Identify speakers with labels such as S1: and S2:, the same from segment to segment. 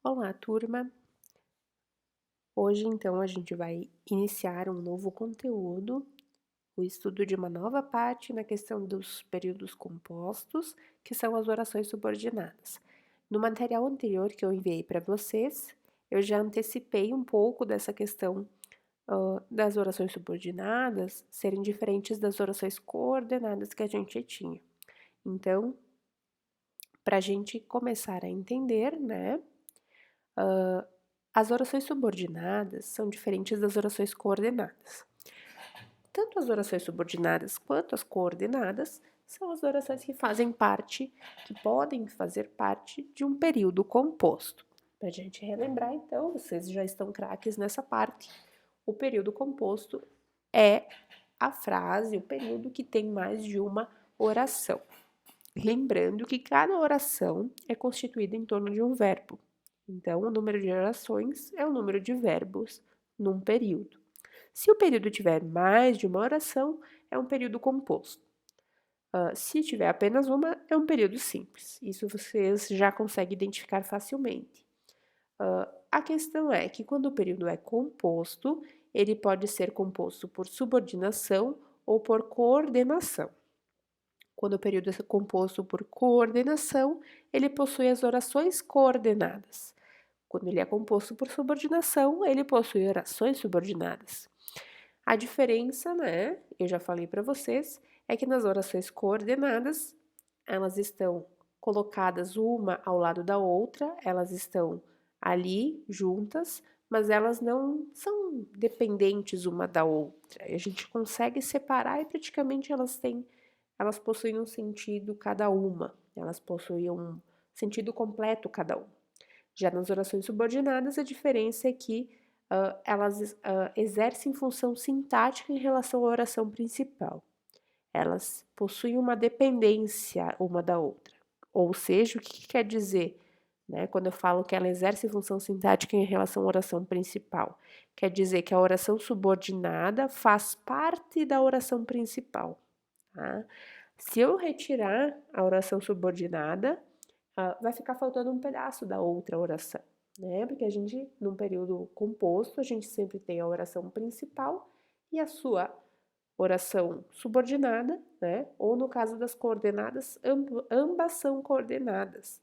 S1: Olá, turma! Hoje, então, a gente vai iniciar um novo conteúdo, o estudo de uma nova parte na questão dos períodos compostos, que são as orações subordinadas. No material anterior que eu enviei para vocês, eu já antecipei um pouco dessa questão das orações subordinadas serem diferentes das orações coordenadas que a gente tinha. Então, para a gente começar a entender, né? As orações subordinadas são diferentes das orações coordenadas. Tanto as orações subordinadas quanto as coordenadas são as orações que fazem parte, que podem fazer parte de um período composto. Para a gente relembrar, então, vocês já estão craques nessa parte. O período composto é a frase, o período que tem mais de uma oração. Lembrando que cada oração é constituída em torno de um verbo. Então, o número de orações é o número de verbos num período. Se o período tiver mais de uma oração, é um período composto. Se tiver apenas uma, é um período simples. Isso vocês já conseguem identificar facilmente. A questão é que quando o período é composto, ele pode ser composto por subordinação ou por coordenação. Quando o período é composto por coordenação, ele possui as orações coordenadas. Quando ele é composto por subordinação, ele possui orações subordinadas. A diferença, né, eu já falei para vocês, é que nas orações coordenadas, elas estão colocadas uma ao lado da outra, elas estão ali juntas, mas elas não são dependentes uma da outra. A gente consegue separar e praticamente elas possuem um sentido cada uma, elas possuem um sentido completo cada uma. Já nas orações subordinadas, a diferença é que elas exercem função sintática em relação à oração principal. Elas possuem uma dependência uma da outra. Ou seja, o que quer dizer, né, quando eu falo que ela exerce função sintática em relação à oração principal? Quer dizer que a oração subordinada faz parte da oração principal. Tá? Se eu retirar a oração subordinada, vai ficar faltando um pedaço da outra oração, né? Porque a gente, num período composto, a gente sempre tem a oração principal e a sua oração subordinada, né? Ou no caso das coordenadas, ambas são coordenadas.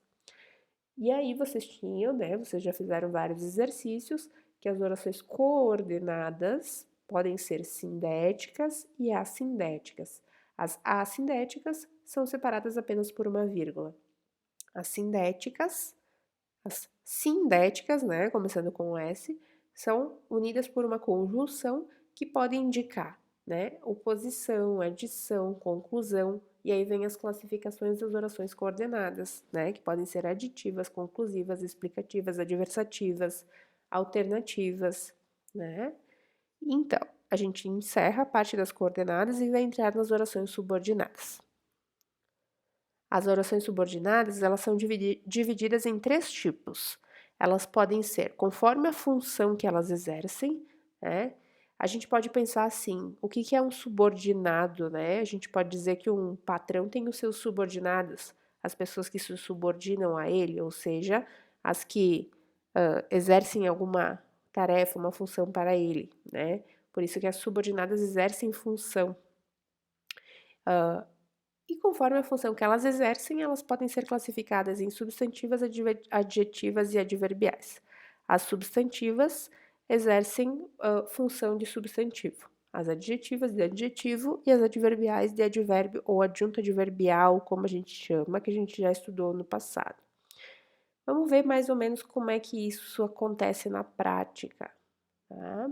S1: E aí vocês tinham, né? Vocês já fizeram vários exercícios que as orações coordenadas podem ser sindéticas e assindéticas. As assindéticas são separadas apenas por uma vírgula. As sindéticas, né, começando com o S, são unidas por uma conjunção que pode indicar, né, oposição, adição, conclusão, e aí vem as classificações das orações coordenadas, né, que podem ser aditivas, conclusivas, explicativas, adversativas, alternativas, né? Então, a gente encerra a parte das coordenadas e vai entrar nas orações subordinadas. As orações subordinadas, elas são divididas em três tipos. Elas podem ser conforme a função que elas exercem, né? A gente pode pensar assim, o que é um subordinado, né? A gente pode dizer que um patrão tem os seus subordinados, as pessoas que se subordinam a ele, ou seja, as que exercem alguma tarefa, uma função para ele, né? Por isso que as subordinadas exercem função. E conforme a função que elas exercem, elas podem ser classificadas em substantivas, adjetivas e adverbiais. As substantivas exercem função de substantivo, as adjetivas de adjetivo e as adverbiais de advérbio ou adjunto adverbial, como a gente chama, que a gente já estudou no passado. Vamos ver mais ou menos como é que isso acontece na prática. Tá?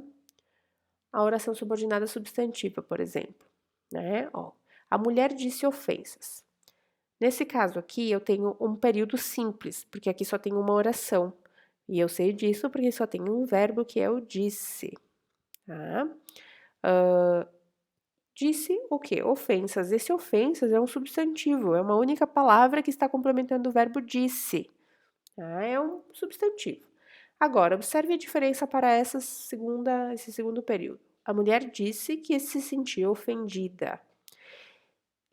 S1: A oração subordinada substantiva, por exemplo. Né? Ó, a mulher disse ofensas. Nesse caso aqui, eu tenho um período simples, porque aqui só tem uma oração. E eu sei disso porque só tem um verbo que é o disse. Tá? Disse o quê? Ofensas. Esse ofensas é um substantivo, é uma única palavra que está complementando o verbo disse. Tá? É um substantivo. Agora, observe a diferença para esse segundo período. A mulher disse que se sentia ofendida.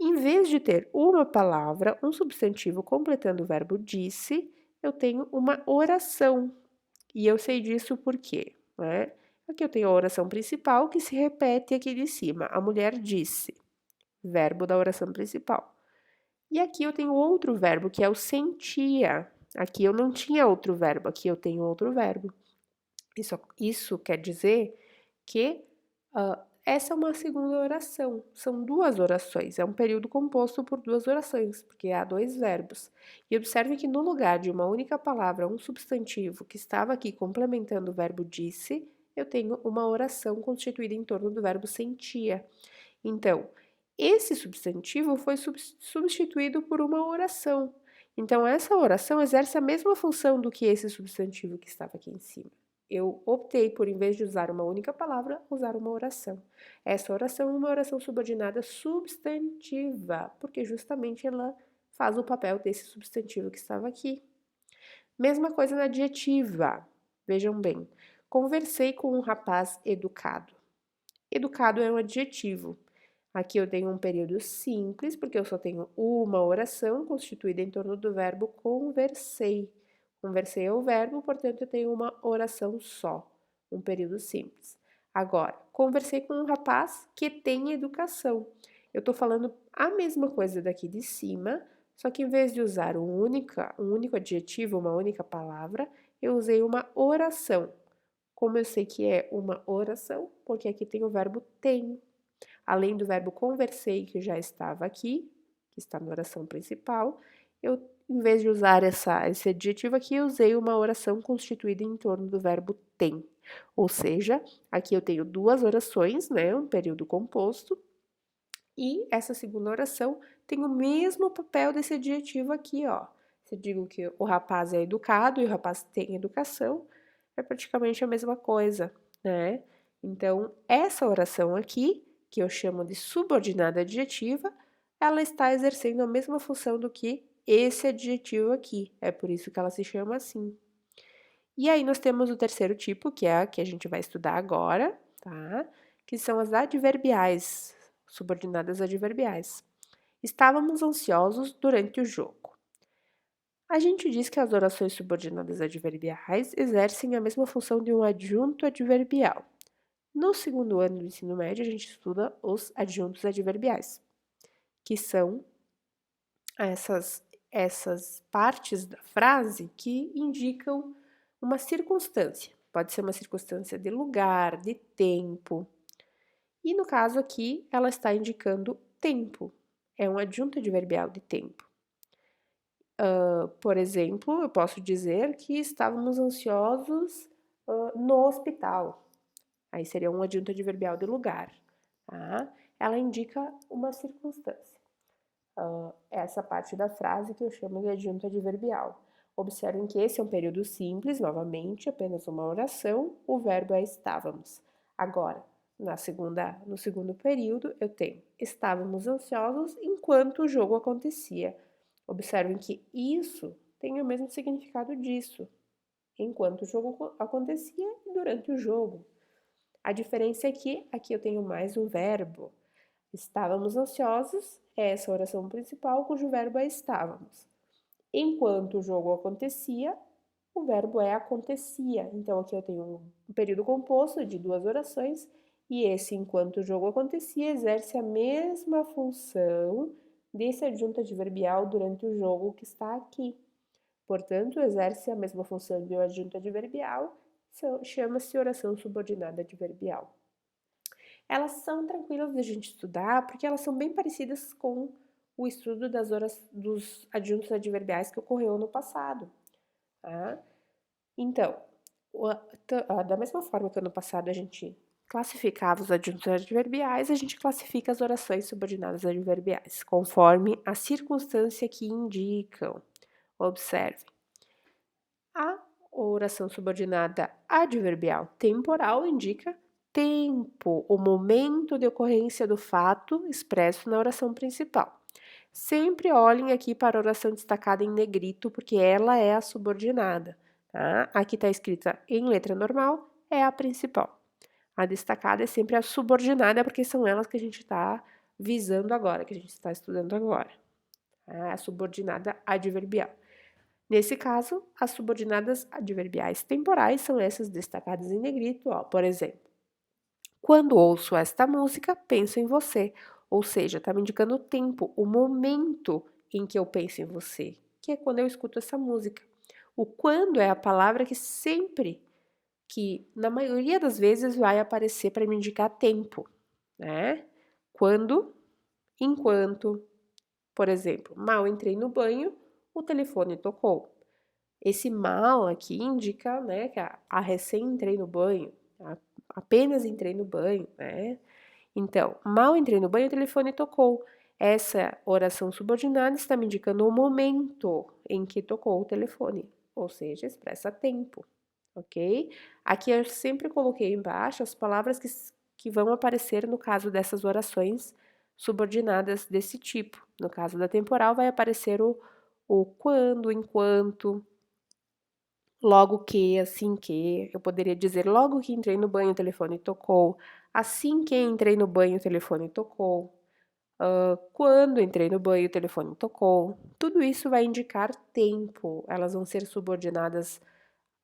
S1: Em vez de ter uma palavra, um substantivo completando o verbo disse, eu tenho uma oração. E eu sei disso por quê, né? Aqui eu tenho a oração principal que se repete aqui de cima. A mulher disse, verbo da oração principal. E aqui eu tenho outro verbo, que é o sentia. Aqui eu não tinha outro verbo, aqui eu tenho outro verbo. Isso quer dizer que essa é uma segunda oração. São duas orações. É um período composto por duas orações, porque há dois verbos. E observe que no lugar de uma única palavra, um substantivo que estava aqui complementando o verbo disse, eu tenho uma oração constituída em torno do verbo sentia. Então, esse substantivo foi substituído por uma oração. Então, essa oração exerce a mesma função do que esse substantivo que estava aqui em cima. Eu optei por, em vez de usar uma única palavra, usar uma oração. Essa oração é uma oração subordinada substantiva, porque justamente ela faz o papel desse substantivo que estava aqui. Mesma coisa na adjetiva. Vejam bem. Conversei com um rapaz educado. Educado é um adjetivo. Aqui eu tenho um período simples, porque eu só tenho uma oração constituída em torno do verbo conversei. Conversei é o verbo, portanto, eu tenho uma oração só, um período simples. Agora, conversei com um rapaz que tem educação. Eu estou falando a mesma coisa daqui de cima, só que em vez de usar um único adjetivo, uma única palavra, eu usei uma oração. Como eu sei que é uma oração? Porque aqui tem o verbo tem. Além do verbo conversei, que já estava aqui, que está na oração principal, eu, em vez de usar esse adjetivo aqui, eu usei uma oração constituída em torno do verbo tem. Ou seja, aqui eu tenho duas orações, né, um período composto, e essa segunda oração tem o mesmo papel desse adjetivo aqui, ó. Se eu digo que o rapaz é educado e o rapaz tem educação, é praticamente a mesma coisa, né? Então, essa oração aqui, que eu chamo de subordinada adjetiva, ela está exercendo a mesma função do que esse adjetivo aqui. É por isso que ela se chama assim. E aí nós temos o terceiro tipo, que é a que a gente vai estudar agora, tá? Que são as adverbiais, subordinadas adverbiais. Estávamos ansiosos durante o jogo. A gente diz que as orações subordinadas adverbiais exercem a mesma função de um adjunto adverbial. No segundo ano do ensino médio, a gente estuda os adjuntos adverbiais, que são essas partes da frase que indicam uma circunstância. Pode ser uma circunstância de lugar, de tempo. E no caso aqui, ela está indicando tempo. É um adjunto adverbial de tempo. Por exemplo, eu posso dizer que estávamos ansiosos no hospital. Aí seria um adjunto adverbial de lugar. Tá? Ela indica uma circunstância. Essa parte da frase que eu chamo de adjunto adverbial. Observem que esse é um período simples, novamente, apenas uma oração, o verbo é estávamos. Agora, no segundo período, eu tenho estávamos ansiosos enquanto o jogo acontecia. Observem que isso tem o mesmo significado disso, enquanto o jogo acontecia e durante o jogo. A diferença é que aqui eu tenho mais um verbo. Estávamos ansiosos é essa oração principal cujo verbo é estávamos. Enquanto o jogo acontecia, o verbo é acontecia. Então aqui eu tenho um período composto de duas orações e esse enquanto o jogo acontecia exerce a mesma função desse adjunto adverbial durante o jogo que está aqui. Portanto, exerce a mesma função de um adjunto adverbial, chama-se oração subordinada adverbial. Elas são tranquilas de a gente estudar porque elas são bem parecidas com o estudo dos adjuntos adverbiais que ocorreu no passado. Tá? Então, da mesma forma que ano passado a gente classificava os adjuntos adverbiais, a gente classifica as orações subordinadas adverbiais, conforme a circunstância que indicam. Observe. A oração subordinada adverbial temporal indica tempo, o momento de ocorrência do fato expresso na oração principal. Sempre olhem aqui para a oração destacada em negrito, porque ela é a subordinada. Tá? Aqui está escrita em letra normal, é a principal. A destacada é sempre a subordinada, porque são elas que a gente está visando agora, que a gente está estudando agora. A subordinada adverbial. Nesse caso, as subordinadas adverbiais temporais são essas destacadas em negrito, ó. Por exemplo, quando ouço esta música, penso em você. Ou seja, está me indicando o tempo, o momento em que eu penso em você, que é quando eu escuto essa música. O quando é a palavra que na maioria das vezes vai aparecer para me indicar tempo, né? Quando, enquanto, por exemplo, mal entrei no banho, o telefone tocou. Esse mal aqui indica, né, que a recém entrei no banho, apenas entrei no banho, né? Então, mal entrei no banho, o telefone tocou. Essa oração subordinada está me indicando o momento em que tocou o telefone, ou seja, expressa tempo, ok? Aqui eu sempre coloquei embaixo as palavras que vão aparecer no caso dessas orações subordinadas desse tipo. No caso da temporal, vai aparecer o quando, enquanto, logo que, assim que. Eu poderia dizer logo que entrei no banho, o telefone tocou. Assim que entrei no banho, o telefone tocou. Quando entrei no banho, o telefone tocou. Tudo isso vai indicar tempo. Elas vão ser subordinadas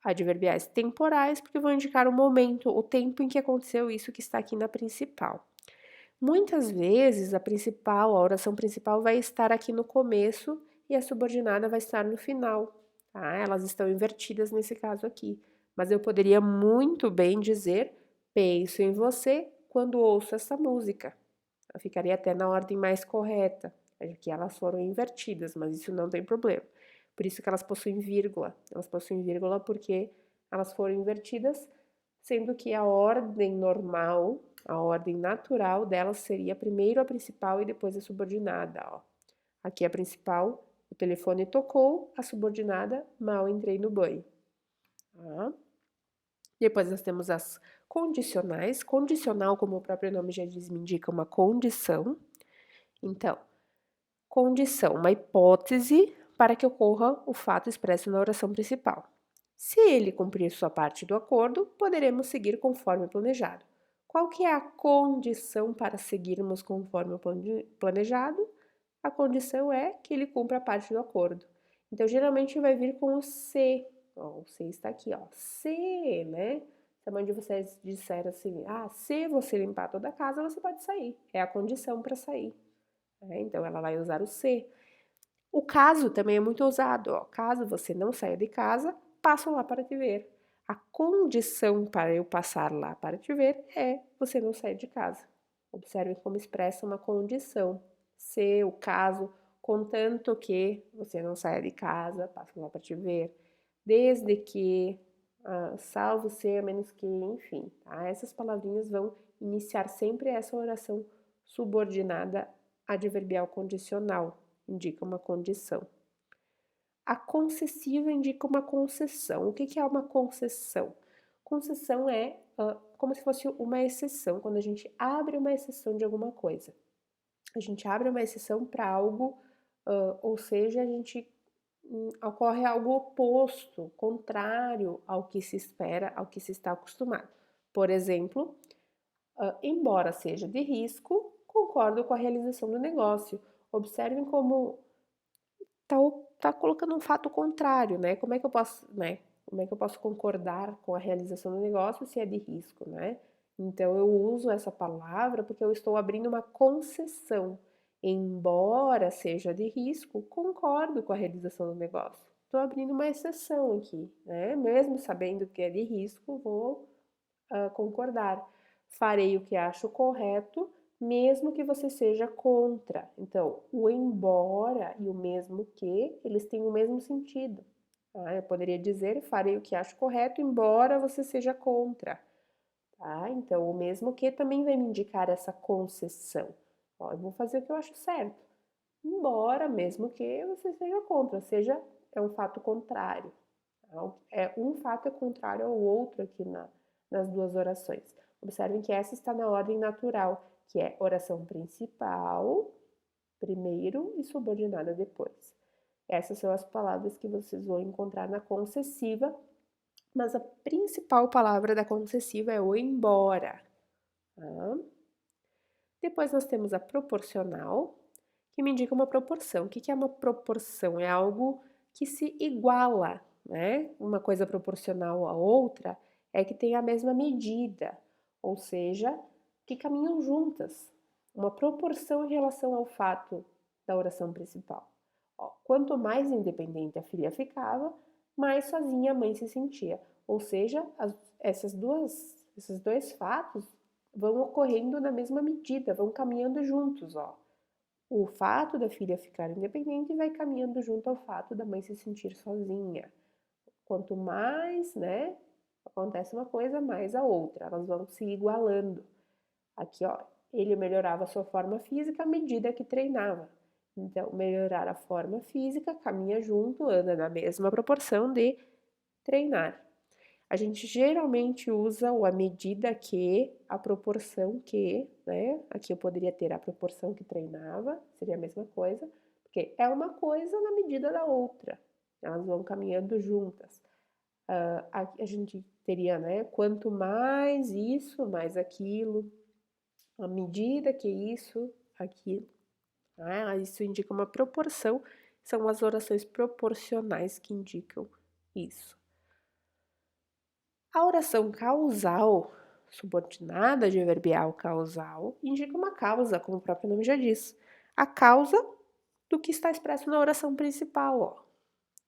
S1: adverbiais temporais, porque vão indicar o momento, o tempo em que aconteceu isso que está aqui na principal. Muitas vezes a oração principal vai estar aqui no começo e a subordinada vai estar no final, tá? Elas estão invertidas nesse caso aqui. Mas eu poderia muito bem dizer: penso em você quando ouço essa música. Eu ficaria até na ordem mais correta, que elas foram invertidas, mas isso não tem problema. Por isso que elas possuem vírgula. Elas possuem vírgula porque elas foram invertidas, sendo que a ordem normal, a ordem natural delas seria primeiro a principal e depois a subordinada, ó. Aqui a principal, o telefone tocou, a subordinada, mal entrei no banho. Tá? Depois nós temos as condicionais. Condicional, como o próprio nome já diz, me indica uma condição. Então, condição, uma hipótese para que ocorra o fato expresso na oração principal. Se ele cumprir sua parte do acordo, poderemos seguir conforme planejado. Qual que é a condição para seguirmos conforme o planejado? A condição é que ele cumpra a parte do acordo. Então, geralmente vai vir com o se. Ó, o se está aqui, ó. Se, né? Se a mãe de vocês disser assim, se você limpar toda a casa, você pode sair. É a condição para sair. Então, ela vai usar o se. O caso também é muito usado, ó. Caso você não saia de casa, passo lá para te ver. A condição para eu passar lá para te ver é você não sair de casa. Observe como expressa uma condição. Se o caso, contanto que você não saia de casa, passo lá para te ver. Desde que, salvo se, a menos que, enfim. Tá? Essas palavrinhas vão iniciar sempre essa oração subordinada adverbial condicional, indica uma condição. A concessiva indica uma concessão. O que é uma concessão? Concessão é como se fosse uma exceção, quando a gente abre uma exceção de alguma coisa. A gente abre uma exceção para algo, ou seja, a gente ocorre algo oposto, contrário ao que se espera, ao que se está acostumado. Por exemplo, embora seja de risco, concordo com a realização do negócio. Observem como tá colocando um fato contrário, né? Como é que eu posso, né? Como é que eu posso concordar com a realização do negócio se é de risco, né? Então eu uso essa palavra porque eu estou abrindo uma concessão. Embora seja de risco, concordo com a realização do negócio. Estou abrindo uma exceção aqui, né? Mesmo sabendo que é de risco, vou concordar. Farei o que acho correto, mesmo que você seja contra. Então, o embora e o mesmo que, eles têm o mesmo sentido. Tá? Eu poderia dizer, farei o que acho correto, embora você seja contra. Tá? Então, o mesmo que também vai me indicar essa concessão. Ó, eu vou fazer o que eu acho certo, embora mesmo que você seja contra, seja é um fato contrário. Tá? Um fato é contrário ao outro aqui nas duas orações. Observem que essa está na ordem natural, que é oração principal primeiro e subordinada depois. Essas são as palavras que vocês vão encontrar na concessiva, mas a principal palavra da concessiva é o embora. Tá? Depois nós temos a proporcional, que me indica uma proporção. O que é uma proporção? É algo que se iguala, né? Uma coisa proporcional à outra é que tem a mesma medida, ou seja, que caminham juntas, uma proporção em relação ao fato da oração principal. Ó, quanto mais independente a filha ficava, mais sozinha a mãe se sentia. Ou seja, esses dois fatos vão ocorrendo na mesma medida, vão caminhando juntos, ó. O fato da filha ficar independente vai caminhando junto ao fato da mãe se sentir sozinha. Quanto mais, né, acontece uma coisa, mais a outra, elas vão se igualando. Aqui, ó, ele melhorava a sua forma física à medida que treinava. Então, melhorar a forma física caminha junto, anda na mesma proporção de treinar. A gente geralmente usa o a medida que, a proporção que, né? Aqui eu poderia ter a proporção que treinava, seria a mesma coisa, porque é uma coisa na medida da outra. Elas vão caminhando juntas. Aqui a gente teria, né? Quanto mais isso, mais aquilo. À medida que isso, aquilo. Isso indica uma proporção. São as orações proporcionais que indicam isso. A oração causal, subordinada adverbial causal, indica uma causa, como o próprio nome já diz. A causa do que está expresso na oração principal, ó.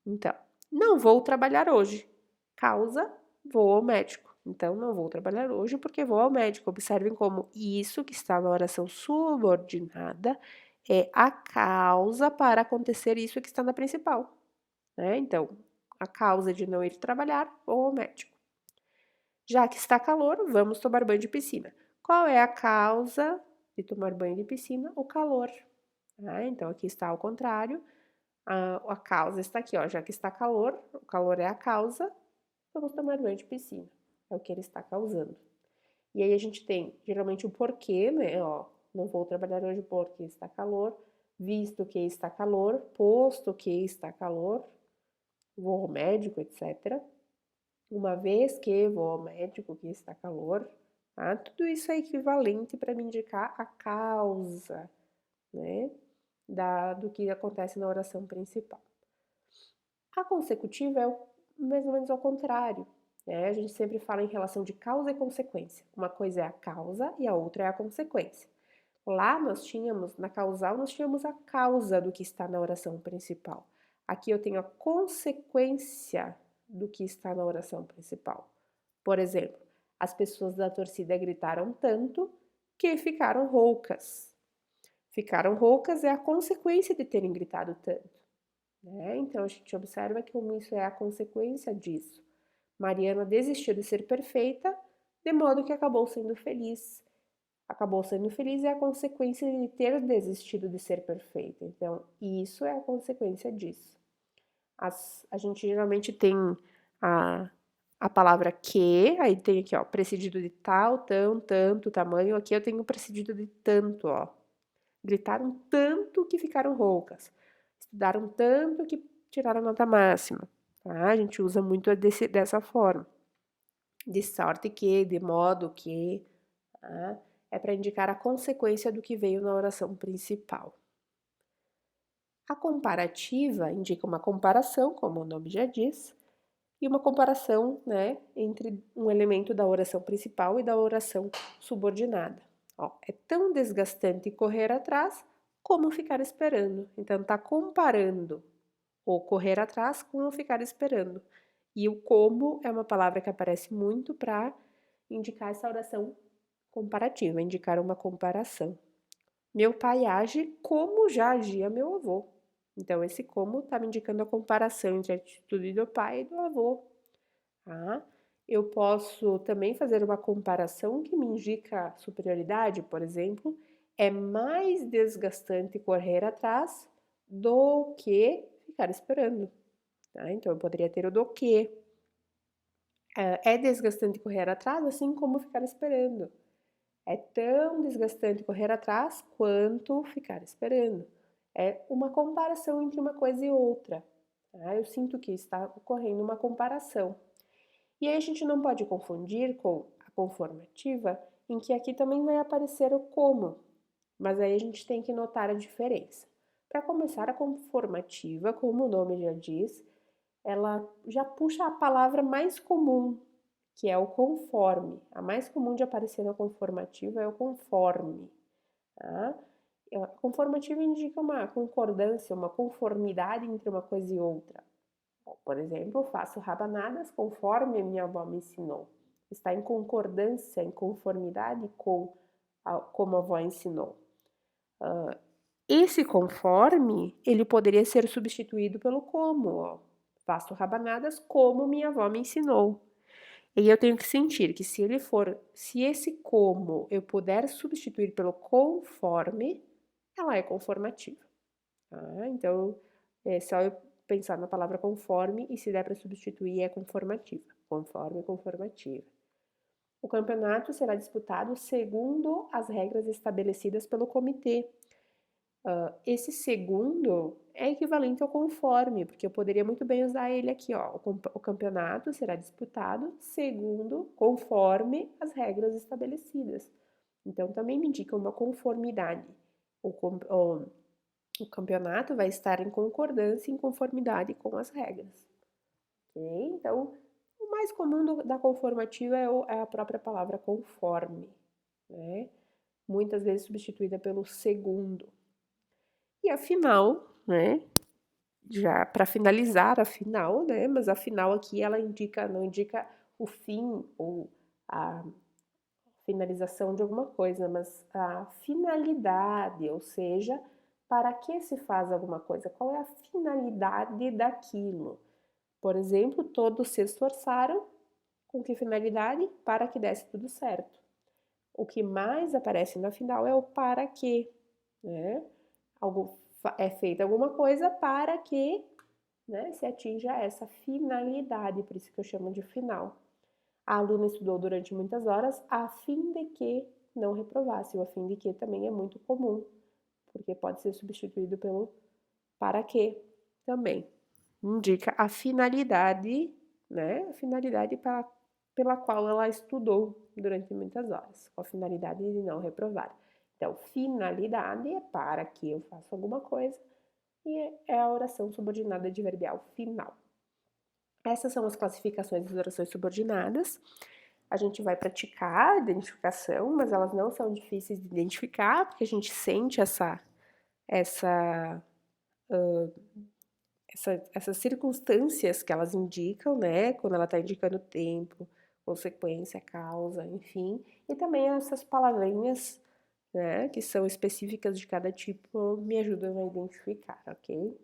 S1: Então, não vou trabalhar hoje. Causa, vou ao médico. Então, não vou trabalhar hoje porque vou ao médico. Observem como isso que está na oração subordinada é a causa para acontecer isso que está na principal, né? Então, a causa de não ir trabalhar, vou ao médico. Já que está calor, vamos tomar banho de piscina. Qual é a causa de tomar banho de piscina? O calor. Então, aqui está ao contrário. A causa está aqui, ó. Já que está calor, o calor é a causa, vamos tomar banho de piscina. É o que ele está causando. E aí a gente tem, geralmente, o porquê, né? Ó, não vou trabalhar hoje porque está calor, visto que está calor, posto que está calor, vou ao médico, etc. Uma vez que vou ao médico que está calor, tá? Tudo isso é equivalente para me indicar a causa, né? Do que acontece na oração principal. A consecutiva é mais ou menos ao contrário, né? A gente sempre fala em relação de causa e consequência. Uma coisa é a causa e a outra é a consequência. Lá na causal, nós tínhamos a causa do que está na oração principal. Aqui eu tenho a consequência do que está na oração principal. Por exemplo, as pessoas da torcida gritaram tanto que ficaram roucas. Ficaram roucas é a consequência de terem gritado tanto, né? Então a gente observa que como isso é a consequência disso. Mariana desistiu de ser perfeita, de modo que acabou sendo feliz. Acabou sendo feliz é a consequência de ter desistido de ser perfeita. Então, isso é a consequência disso. A gente geralmente tem a palavra que, aí tem aqui, ó, precedido de tal, tão, tanto, tamanho. Aqui eu tenho precedido de tanto, ó. Gritaram tanto que ficaram roucas. Estudaram tanto que tiraram a nota máxima. Tá? A gente usa muito dessa forma. De sorte que, de modo que, tá? É para indicar a consequência do que veio na oração principal. A comparativa indica uma comparação, como o nome já diz, e uma comparação, né, entre um elemento da oração principal e da oração subordinada. Ó, é tão desgastante correr atrás como ficar esperando. Então, tá comparando o correr atrás com o ficar esperando. E o como é uma palavra que aparece muito para indicar essa oração comparativa, indicar uma comparação. Meu pai age como já agia meu avô. Então, esse como está me indicando a comparação entre a atitude do pai e do avô. Tá? Eu posso também fazer uma comparação que me indica superioridade, por exemplo, é mais desgastante correr atrás do que ficar esperando. Tá? Então, eu poderia ter o do que. É desgastante correr atrás, assim como ficar esperando. É tão desgastante correr atrás quanto ficar esperando. É uma comparação entre uma coisa e outra. Tá? Eu sinto que está ocorrendo uma comparação. E aí a gente não pode confundir com a conformativa, em que aqui também vai aparecer o como, mas aí a gente tem que notar a diferença. Para começar, a conformativa, como o nome já diz, ela já puxa a palavra mais comum, que é o conforme. A mais comum de aparecer na conformativa é o conforme. Tá? A conformativa indica uma concordância, uma conformidade entre uma coisa e outra. Por exemplo, faço rabanadas conforme minha avó me ensinou. Está em concordância, em conformidade com como a avó ensinou. Esse conforme, ele poderia ser substituído pelo como. Ó. Faço rabanadas como minha avó me ensinou. E eu tenho que sentir que se esse como eu puder substituir pelo conforme, ela é conformativa. Tá? Então, é só eu pensar na palavra conforme e se der para substituir é conformativa. Conforme, conformativa. O campeonato será disputado segundo as regras estabelecidas pelo comitê. Esse segundo é equivalente ao conforme, porque eu poderia muito bem usar ele aqui, ó. O campeonato será disputado segundo, conforme as regras estabelecidas. Então, também me indica uma conformidade. O campeonato vai estar em concordância e em conformidade com as regras. Ok? Então, o mais comum da conformativa é a própria palavra conforme, né? Muitas vezes substituída pelo segundo. E afinal, né? Já para finalizar a final, né? Mas a final aqui ela não indica o fim ou a finalização de alguma coisa, mas a finalidade, ou seja, para que se faz alguma coisa? Qual é a finalidade daquilo? Por exemplo, todos se esforçaram com que finalidade? Para que desse tudo certo. O que mais aparece na final é o para que, né? É feita alguma coisa para que, né, se atinja essa finalidade, por isso que eu chamo de final. A aluna estudou durante muitas horas a fim de que não reprovasse. O a fim de que também é muito comum, porque pode ser substituído pelo para que também. Indica a finalidade, né? A finalidade pela qual ela estudou durante muitas horas, com a finalidade de não reprovar. Então, finalidade é para que eu faça alguma coisa e é a oração subordinada adverbial final. Essas são as classificações das orações subordinadas. A gente vai praticar a identificação, mas elas não são difíceis de identificar, porque a gente sente essas circunstâncias que elas indicam, né? Quando ela está indicando tempo, consequência, causa, enfim. E também essas palavrinhas, né? Que são específicas de cada tipo, me ajudam a identificar, ok?